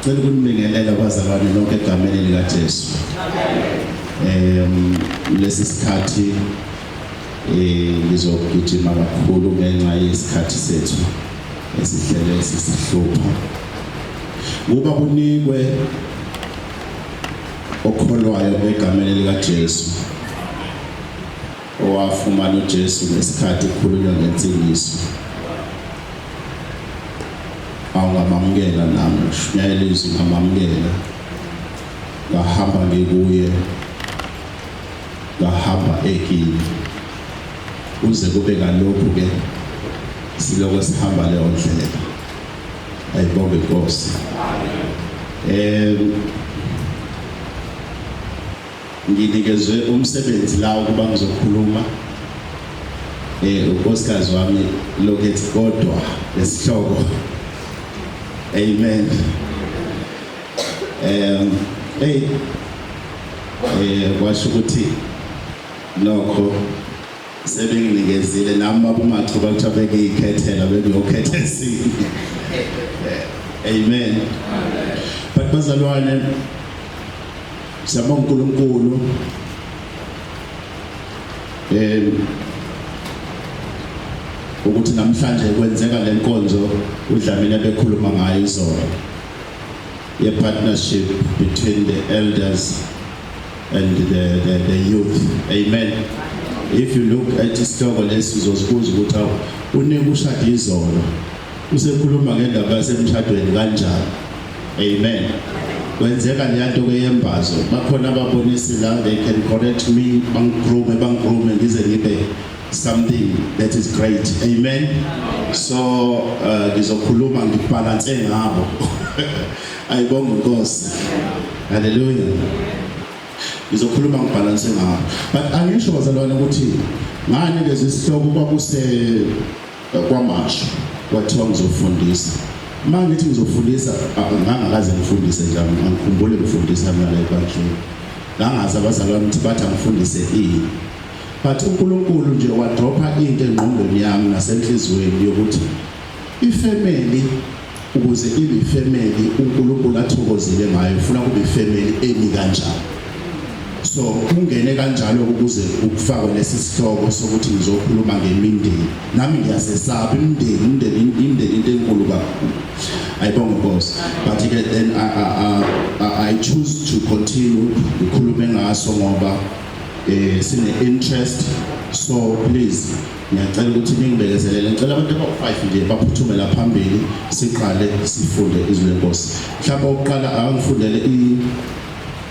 Cela ukunibingelela abazalwane lonke egameni likaJesu. Lesi sikhathi ngizogijima kakhulu ngenxa yesikhathi sethu esihlele sisihlupha. Kuba kunikwe okholwayo egameni likaJesu, owafumana uJesu ngesikhathi kukhulunywa ngensindiso. Awungamamukela nami, shunyayela izwi ngamamukela. Ngahamba ngikuye, ngahamba ekini. Uze kube kalokhu ke siloko sihamba leyo ndlela. Ayibonge Nkosi. Nginikezwe umsebenzi la ukuba ngizokhuluma. Unkosikazi wami lokethi kodwa lesihloko. Amen. Kwasho ukuthi nokho sebenginikezile nami babumathuba ukuthi abekiyikhethela bekuyokhetha esini. Amen. But bazalwane, siyabonga uNkulunkulu ukuthi namhlanje kwenzeka lenkonzo uDlamini bekhuluma ngayo izolo. A partnership between the elders and the youth. Amen. If you look at isihloko lesi uzosibuza ukuthi unike ushadi izolo usekhuluma ngendaba yasemshadweni kanjani. Amen. Kwenzeka leyanto ke yembazo bakhona ababonisi la, they can correct me, bangikhulume ngize ngibe something that is great. Amen. So ngizokhuluma ngibalance ngabo. Ayibonga Nkosi. Hallelujah. Ngizokhuluma ngibalance ngabo. But angisho bazalwane ukuthi ngani lezi sihloko kwakuse kwamasho kwathiwa ngizofundisa. Mangithi ngizofundisa ngangakaze ngifundise nje, ngikhumbule ngifundisa mina la ebandleni. Ngangazi abazalwane ukuthi bathi ngifundise ini. But uNkulunkulu nje wadropha into engqondweni yami nasenhlizweni yokuthi ifamily ukuze ibe family uNkulunkulu athokozile ngayo ufuna kube family emi kanjani. So ungene kanjalo ukuze ukufakwe lesisihloko sokuthi ngizokhuluma ngemindeni. Nami ngiyasesaba imindeni into enkulu kakhulu. Ayibonga Nkosi. But then I choose to continue ukukhuluma ngaso ngoba sine interest. So please ngiyacela ukuthi ningibekezelele. Ngicela abantu aba-5 nje baphuthumela phambili siqale sifunde izwi leNkosi. Mhlawumbe oqala angifundele